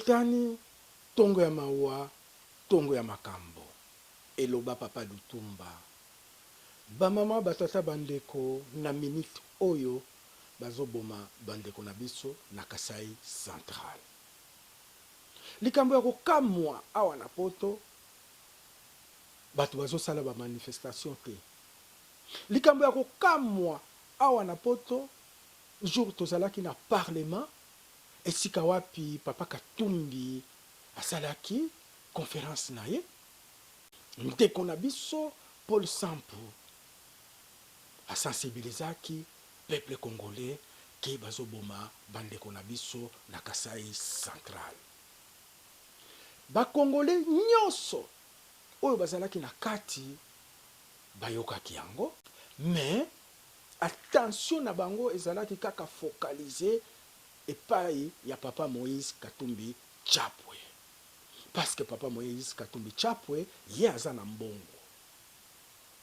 Sultani, tongo ya mawa, tongo ya makambo. Eloba Papa Lutumba. Bamama batata bandeko na minute oyo bazoboma bandeko na biso na Kasai Central. Likambo ya kokamwa awa na poto bato bazosala ba manifestation te. Likambo ya kokamwa awa na poto jour tozalaki na parlement esika wapi Papa Katumbi asalaki conférence na ye. Ndeko na biso Paul Sampu a sensibilisaki peuple congolais ki bazoboma bandeko na biso na Kasai Central. Ba congolais nyonso oyo bazalaki na kati bayokaki yango, mais attention na bango ezalaki kaka focalisé epai ya Papa Moïse Katumbi Chapwe. Parce que Papa Moïse Katumbi Chapwe ye aza na mbongo.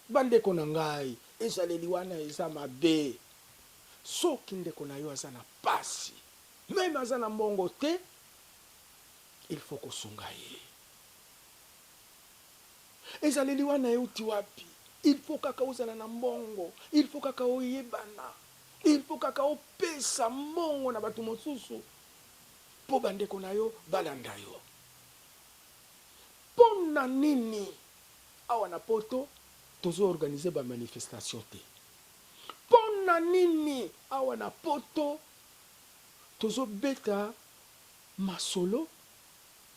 Bandeko na ngai ezaleli wana eza mabe. Soki ndeko na yo aza na pasi, même aza na mbongo te, il faut kosunga ye. Ezaleli wana euti wapi? Il faut kaka ozala na mbongo, il faut kaka oyebana, il faut kaka opesa mbongo na bato mosusu po bandeko na yo balanda yo. Pona nini awa na poto tozo organiser ba manifestation te? Pona nini awa na poto tozo beta masolo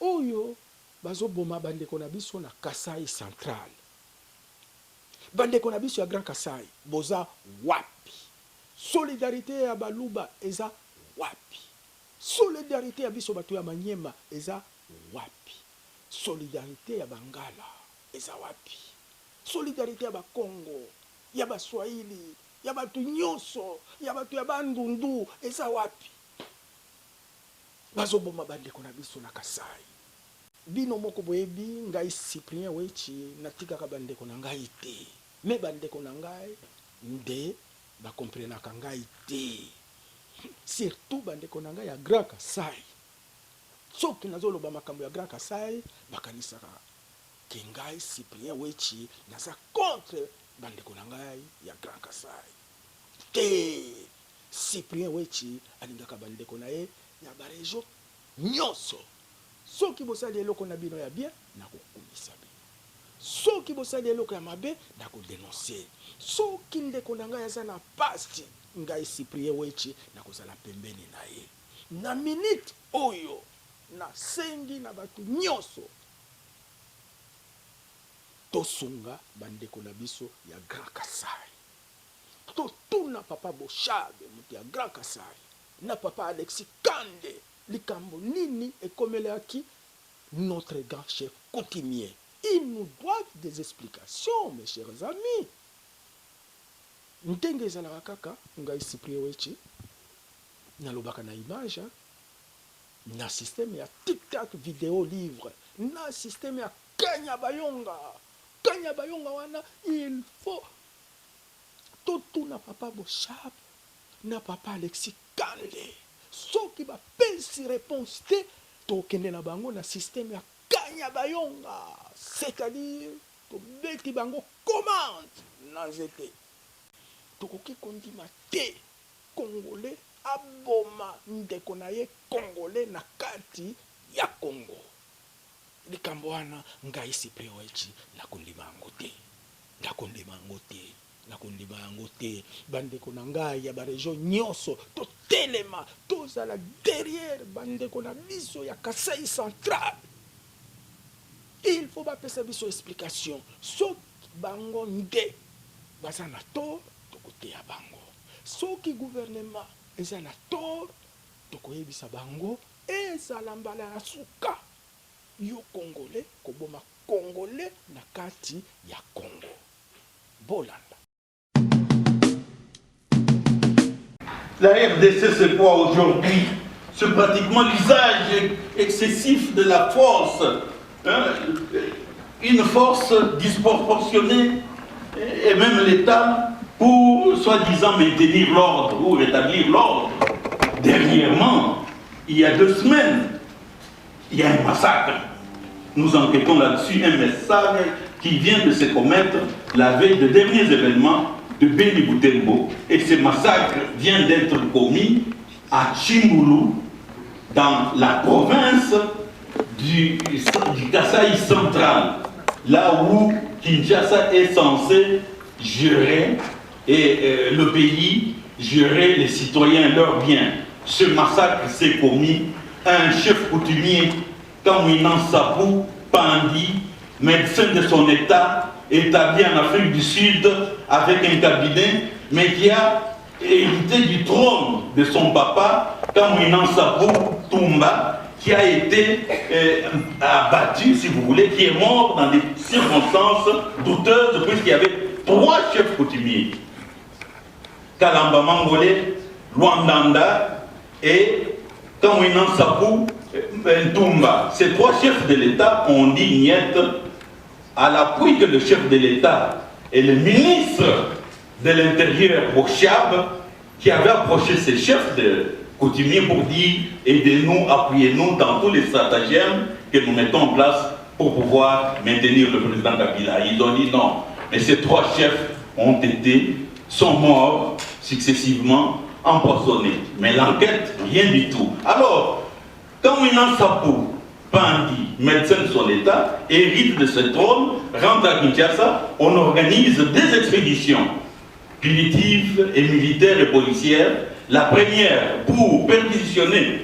oyo bazo boma bandeko na biso na Kasai Central? Bandeko na biso ya Grand Kasai boza wapi? Solidarité ya baluba eza wapi? Solidarité ya biso bato ya Manyema eza wapi? Solidarité ya Bangala eza wapi? Solidarité ya Bakongo, ya Baswahili, ya batu nyonso, ya batu ya Bandundu eza wapi? Bazoboma bandeko na biso na Kasai. Bino moko boyebi ngai Cyprien Wechi natikaka bandeko na ngai te. Me bandeko na ngai nde bakomprenaka ngai te. Surtout bandeko na ngai ya Grand Kasai. Soki nazoloba makambo ya Grand Kasai bakanisaka ke ngai Cyprien Wechi naza contre bandeko na ngai ya Grand Kasai. Te Cyprien Wechi alingaka bandeko na ye ya barejo nyonso. Soki bosali eloko na bino ya bien na kokumisa bino. Soki bosali eloko ya mabe na ko dénoncer. Soki ndeko na ngai aza na pasti ngai Cyprien Wechi na kozala pembeni na ye. Na minute oyo na sengi na batu nyonso tosunga bandeko na biso ya Grand Kasai. Totuna Papa Boshabe muti ya Grand Kasai na Papa Alexis Kande likambo nini ekomeleaki notre grand chef coutumier. Il nous doit des explications, mes chers amis. Ntenge ezalaka kaka ngai Cyprien Wechi nalobaka na image na système ya TikTok vidéo livre na système ya Kanya Bayonga wana il faut totuna Papa Boshab na Papa Alexis Kande soki ba pensi réponse te tokende na bango na système ya Kanya Bayonga, c'est-à-dire to beti bango commande na zete tokoki kondima te congolais aboma ndeko na ye congolais na kati ya Congo. Likambo wana ngai Cyprien Wechi nakondima yango te bandeko na ngai ya baregion nyonso totelema tozala derrière bandeko na biso ya Kasai Central. Il faut bapesa biso explication soki bango nde baza na tort tokoteya bango, soki gouvernement eza na tort tokoyebisa bango ezala mbala ya suka yo congolais koboma congolais na kati ya Congo. Bolanda. La RDC se croit aujourd'hui sur pratiquement l'usage excessif de la force, une force disproportionnée et même l'État pour soi-disant maintenir l'ordre ou rétablir l'ordre. Dernièrement, il y a 2 semaines, il y a un massacre. Nous enquêtons là-dessus, un message qui vient de se commettre la veille des derniers événements de Beni Butembo. Et ce massacre vient d'être commis à Chimbulu, dans la province du Kasaï central, là où Kinshasa est censé gérer le pays, gérer les citoyens, leurs biens. Ce massacre s'est commis à un chef coutumier, Kamwinan Sapou Pandi, médecin de son état, établi en Afrique du Sud avec un cabinet, mais qui a hérité du trône de son papa, Kamwinan Sapou Tumba, qui a été abattu, si vous voulez, qui est mort dans des circonstances douteuses, puisqu'il y avait 3 chefs coutumiers. Kalamba Mangolé, Luandanda et Kamwinan Sapou Tumba. Ces 3 chefs de l'État ont dit niet à l'appui que le chef de l'État et le ministre de l'Intérieur, Bochab, qui avait approché ces chefs de coutumiers pour dire aidez-nous, appuyez-nous dans tous les stratagèmes que nous mettons en place pour pouvoir maintenir le président Kabila. Ils ont dit non. Mais ces 3 chefs sont morts successivement, empoisonnés. Mais l'enquête, rien du tout. Alors, quand Kamwinan Sapou Pandi, médecin de son état, hérite de ce trône, rentre à Kinshasa, on organise des expéditions punitives et militaires et policières. La première pour perquisitionner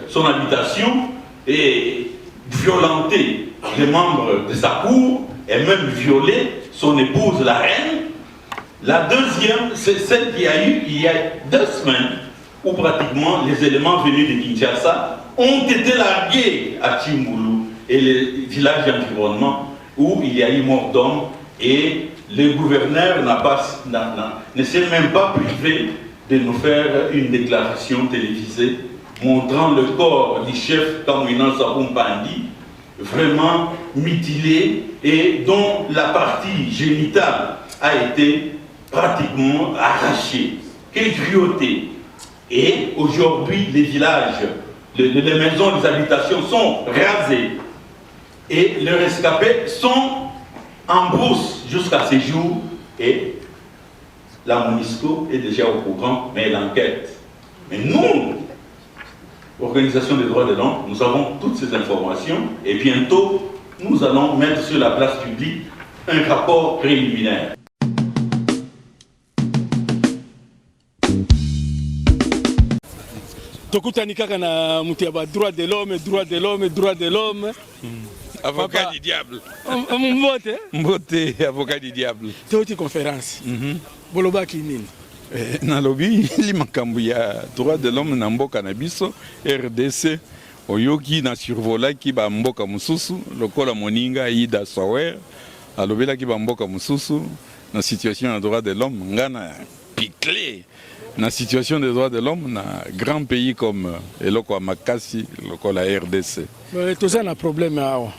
son habitation et violenter les membres de sa cour et même violer son épouse, la reine. La deuxième, c'est celle qui a eu il y a 2 semaines, où pratiquement les éléments venus de Kinshasa ont été largués à Chimbulu et les villages environnants où il y a eu mort d'hommes et le gouverneur ne s'est même pas privé de nous faire une déclaration télévisée montrant le corps du chef Kamwinan Sapou Pandi vraiment mutilé et dont la partie génitale a été pratiquement arrachée. Quelle cruauté! Et aujourd'hui, les villages, les maisons, les habitations sont rasées et les rescapés sont en brousse jusqu'à ce jour et la MONUSCO est déjà au courant, mais l'enquête. Mais nous, Organisation des droits de l'homme, nous avons toutes ces informations et bientôt, nous allons mettre sur la place publique un rapport préliminaire. Tokutani kaka na mutu ya ba droit de l'homme. Avocat du diable. Mbote? Mbote, avocat du diable. Teuti conférence. Bolobaki nini? Nalobi li makambo ya droit de l'homme na mboka na biso RDC oyoki na survolaki ba mboka mususu lokola moninga Ida Sower alobelaki ba mboka mususu na situation ya droit de l'homme ngana piclé na situation des droits de l'homme na grand pays comme eloko makasi lokola RDC. Toza na problème awa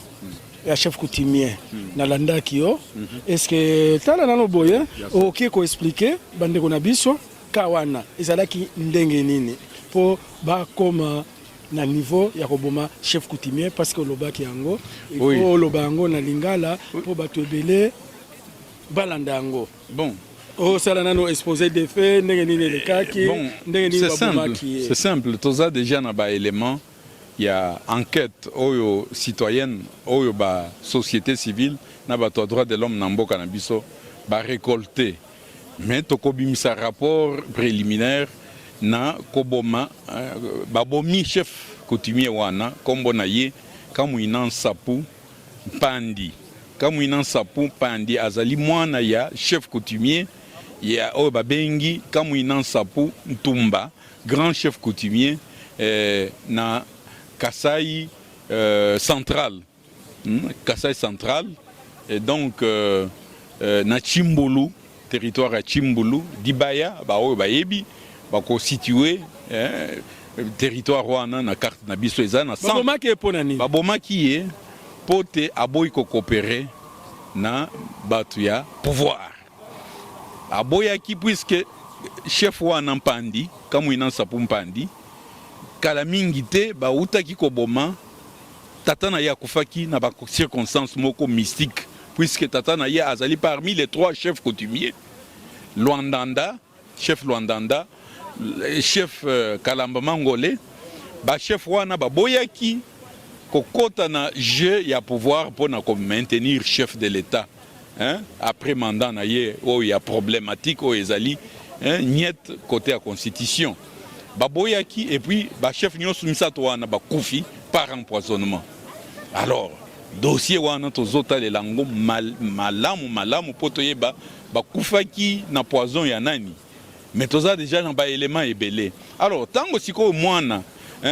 ya chef coutumier na landaki yo. Est-ce que tala nano boye ok ko expliquer bandeko na biso kawana ezalaki ndenge nini po ba koma na niveau ya koboma chef coutumier parce que lobaki yango ko lobango na lingala po bato ebele balanda yango. Bon. Oh, ça là nous exposé des faits, c'est simple. Toza déjà na ba élément, il y a enquête oyo citoyenne, oyo ba société civile, na ba droit de l'homme na mboka na biso ba récolter. Mais to kobimisa rapport préliminaire na koboma ba bomi chef coutumier wana kombo na ye Kamwinan Sapou Pandi. Kamwinan Sapou Pandi azali mwana ya chef coutumier ya oyo babengi Kamwinan Sapou Tumba, grand chef coutumier na Kasaï central. Kasaï central et donc na Chimbulu, territoire à Chimbulu, Dibaya, ba oyo bayebi ba ko situé territoire wana na carte na biso eza na centre. Babomaki eponani. Babomaki ye pote aboyi ko coopérer na batu ya pouvoir. Aboyaki puisque chef wana Pandi, Kamwinan Sapou Pandi, kala mingi te bautaki koboma tata na ye akufaki na ba circonstance moko mystique, puisque tata na ye azali parmi les 3 chefs coutumiers. Luandanda, chef Luandanda, chef Kalamba Mangolé, ba chef wana ba boyaki kokota na jeu ya pouvoir pour na maintenir chef de l'État. Hein? Après mandat na ye o ya problématique o ezali niet côté à constitution. Ba boyaki et puis ba chef nyonso misato wana ba kufi par empoisonnement. Alors dossier wana tozota le lango malamu potoye ba kufaki na poison ya nani. Mais toza déjà na ba élément ebelé. Alors tango siko mwana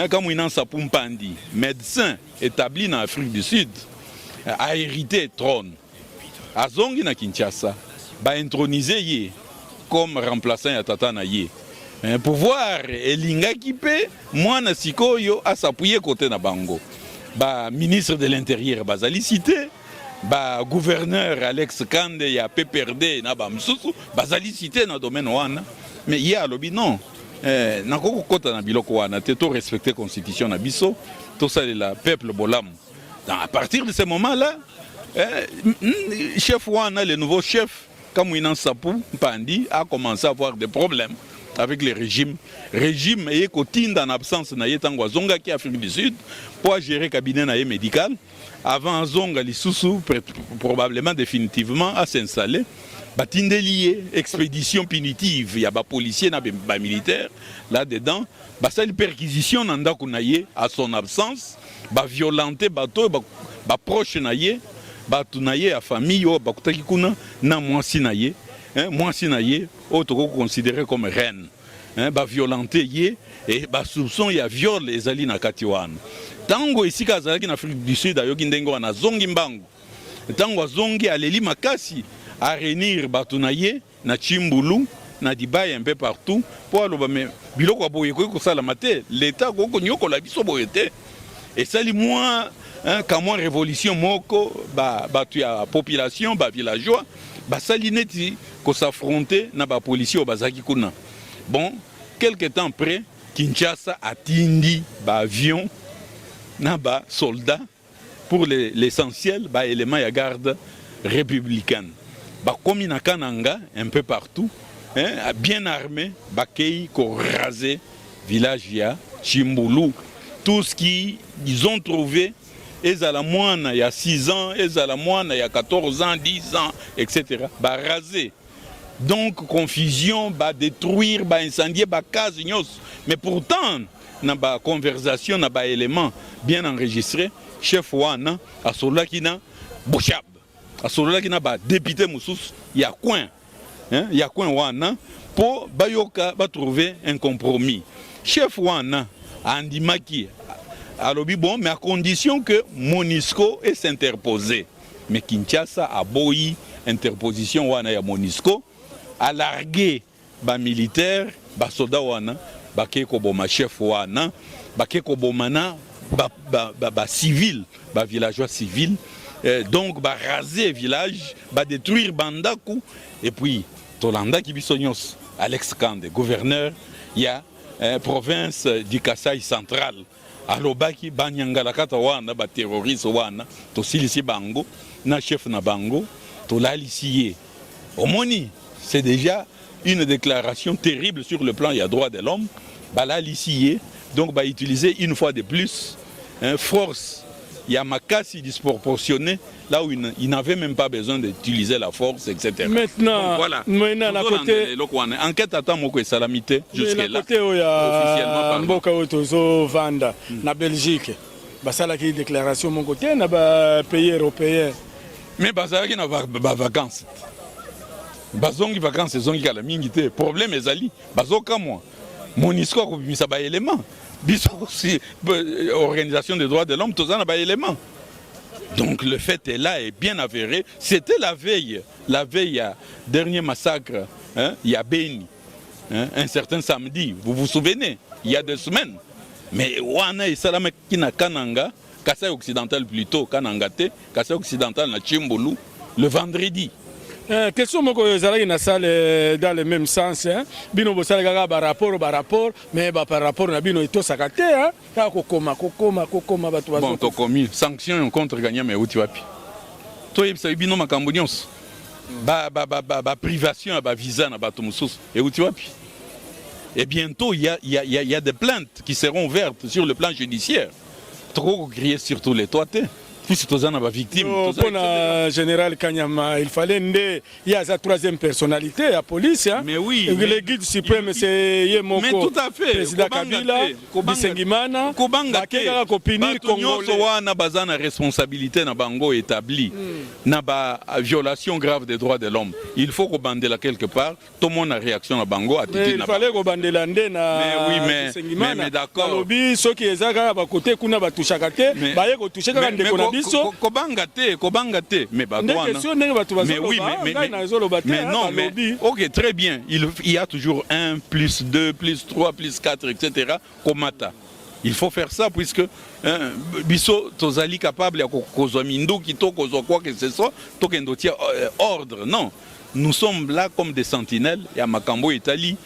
comme Inan Sapou Mpandi, médecin établi en Afrique du Sud, a hérité trône. Azongi na Kinshasa, ba intronisé ye comme remplaçant ya tata na ye. Pouvoir elinga kipe mwana sikoyo a s'appuyer côté na bango. Ba ministre de l'Intérieur bazali cité, ba gouverneur Alex Kande ya PPRD na ba msusu bazali cité na domaine wana. Mais ye alobi non. Nakoko kota na biloko wana te to respecter constitution na biso to salela peuple bolam. À partir de ce moment-là, chef wana, le nouveau chef Kamouinan Sapou Mpandi a commencé à avoir des problèmes avec le régime. Régime est cotine en absence na yetango zonga qui Afrique du Sud pour gérer cabinet na médical avant zonga lisusu probablement définitivement à s'installer. Batinde lié, expédition punitive, il y a des policiers, des militaires là-dedans. Ça une perquisition à son absence, violenter bateau, proche naye, batunaye à famille, bakutaki kuna na mwasi naye, mwasi naye, auto considéré comme reine, violenter yé et soupçon il y a viol les ali na katiwan. Tango ici kazaki na Afrique du Sud ayoki ndengo na zongi mbangu. Tango zongi aleli makasi à réunir Batunaye, na Chimbulu, na Dibaye un peu partout, pour aller biloko boye ko sala mate, l'État ko nyoko la biso boyete. Et ça li moi quand moi révolution moko tu ya population ba villageois, ça li neti ko s'affronter na ba policier au bazaki kuna. Bon, quelque temps après, Kinshasa atindi ba avion na ba soldats pour l'essentiel ba élément ya garde républicaine. Comme na Kananga, un peu partout, bien armés, Bakei, ko rasé, village ya, Chimbulu, tout ce qu'ils ont trouvé, ils à la moine il y a 6 ans, ils à la moine il y a 14 ans, 10 ans, etc. Rasé. Donc, confusion, détruire, incendier, case, mais pourtant, dans la conversation, dans les éléments bien enregistrés, chef Wana, à cela qui n'a Bouchab. À cela qui n'a pas député Moussous, il y a coin wana pour bayoka va trouver un compromis. Chef wana andimaki alobi bon mais à condition que Monisco est s'interposer. Mais Kinshasa a boyi interposition wana ya Monisco a largué ba militaire ba soldat wana ba keko boma chef wana ba keko bomana ba civil ba villageois civil. Donc, raser village, détruire Bandakou, et puis, Tolanda Kibisonyos, Alex Kande, gouverneur, il y a province du Kasaï central. Alobaki, Banyangala Katawana, terroriste Wana, to Silisi Bango, na chef na Bango, to l'alicier. Omoni, c'est déjà une déclaration terrible sur le plan, il y a droit de l'homme, l'alicier, donc, utiliser une fois de plus, force. Il y a Makassi disproportionné, là où il n'avait même pas besoin d'utiliser la force, etc. Maintenant, voilà. Maintenant à côté, enquête attend mon salamité jusque-là. À côté, il y a Mboka Otozo Vanda, na Belgique. Ça a une déclaration mon côté, na pays européen. Mais ça a pas vacances. Bazongi vacances, zongi kala mingité. Problème est ali. Bazoka moi. Monisco ko bimisa ba élément. Aussi, organisation des droits de l'homme, tout ça n'a pas d'éléments. Donc le fait est là et bien avéré. C'était la veille à dernier massacre, il y a Beni, un certain samedi, vous vous souvenez, il y a 2 semaines. Mais Wana et Salama Kina Kananga, Kassai occidental plutôt, Kanangate, Kassai occidental na Chimbulu, le vendredi. question moko ezalaki na salle dans le même sens hein. Bino bosala kaka ba rapport mais ba par rapport na bino etosaka te hein. Ka kokoma bato bazo. Bon, to commis sanction contre gagnant mais uti wapi. To yebisa bino makambo nyonso. Ba privation ba visa na bato mususu et uti wapi. Et bientôt il y a des plaintes qui seront ouvertes sur le plan judiciaire. Trop crier sur tous les toits. Puisque tous les victimes. Pour le général Kanyama, il fallait il y a sa troisième personnalité, la police. Hein? Mais oui. Le guide suprême, c'est Yemoko. Mais tout à fait. Président Kabila, Bisengimana, Kobanga, Kopinir, Congolais. Na bazana responsabilité na bango établie. Na ba violation grave des droits de l'homme. Il faut qu'on là quelque part. Tout le monde a réaction à bango. Il fallait qu'on bande l'andé na. Mais oui, mais d'accord. Lobby, ceux qui sont à côté, qu'on a batouché à côté, baye ko touché quand même. Kobanga te mais oui mais non mais ok très bien il y a toujours 1 plus 2 plus 3 plus 4 etc. Komata il faut faire ça puisque biso tozali capable ya kozwa minduki to kozwa quoi que ce soit to kendo tia ordre non. Nous sommes là comme des sentinelles. Il y a Makambo Italie,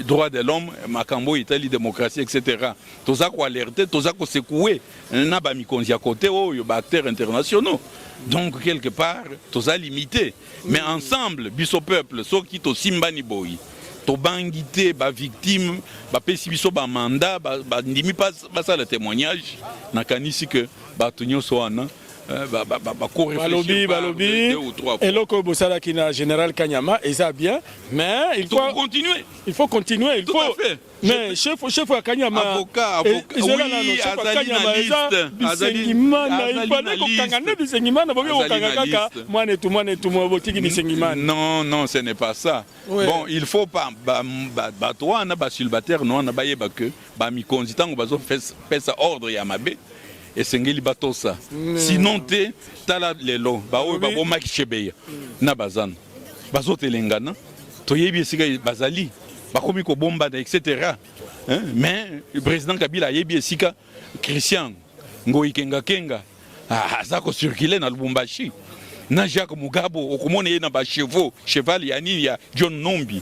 droit de l'homme, Makambo Italie, démocratie, etc. Tout ça qu'on alerter, tout ça qu'on secouer. N'a pas mis à côté, il y a acteurs internationaux. Donc quelque part, tout ça limité. Mais ensemble, biso peuple, ceux qui sont simbani boy, to bangité, ba victime, ba pesi biso ba mandat, ba ndimi pas ça le témoignage. Nakanisi que ba tunyo soana. Balobi, et là que Bossala qui n'a général Kanyama, et ça bien, mais il faut continuer. Il faut continuer, il faut. Mais chef Kanyama, avocat, oui, non, ce n'est pas ça. Bon, il faut pas toi na basulbataire non na baye ba que ba mi konzitango bazo fait ça ordre ya mabe. Et sengeli batosa sinon te tala lelo ba o ba bomaki chebeya na bazana bazotelengana toyebi esika bazali bakomi ko bomba etc. Mais le président Kabila yebi esika Christian Ngoi Kenga aza ko circuler na Lubumbashi na Jacques Mugabo okomona ye na ba cheval ya nini ya John Nombi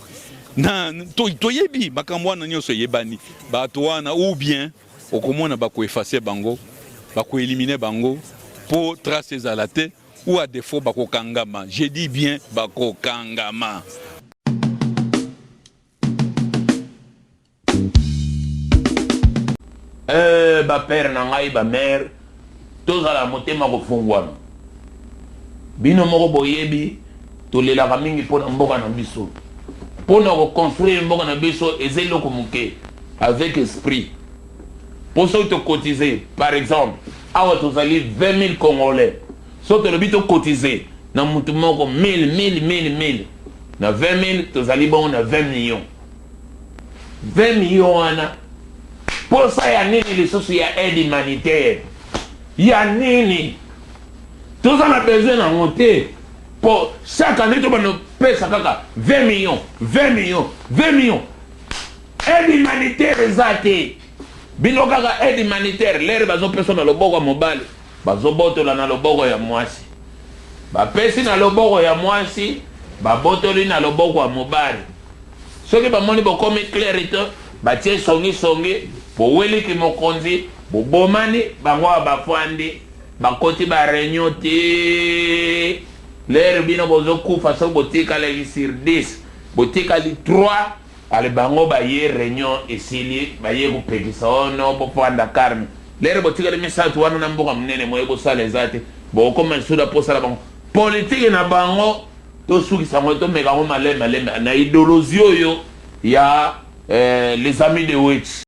na toyebi makambo na nyonso yebani bato wana ou bien okomona ba ko effacer bango pour éliminer bango pour tracer à la tête ou à défaut bako kangama. Je dis bien bako kangama. Ba père nangai ba mère tous à la motema ko fungwana. Bino moko boyebi to lela kamingi pona mboka na biso. Pona ko construire mboka na biso ezelo ko muke avec esprit. Pour ceux qui ont cotisé, par exemple, tu as 20 000 Congolais. Ceux qui ont cotisé, na 1000. Na 20 000, tu as 20 millions. 20 millions, pour ça, il y a les choses, il y a aide humanitaire. Il y a nini. Tout ça, on a besoin de monter. Pour chaque année, tu vas nous payer 20 millions. Aide humanitaire, exactement. Bino kaka aide humanitaire lere bazo peso na loboko mobali bazo botola na loboko ya mwasi bapesi na loboko ya mwasi babotoli na loboko ya mobali soki bamoni bokomi clarité batie songi boweliki mokonzi bobomani bango bafandi bakoti ba réunion te lere bino bozo kufa soki botikali sur 10 botikali 3 ale bango ba ye réunion esili ba ye ko pekisa ono bo panda karmi lere botika de misatu wana na mboka mnene moye bo sala ezate bo ko mensuda po sala bango politique na bango to suki sango to meka ko malema na idéologie yo ya les amis de Witch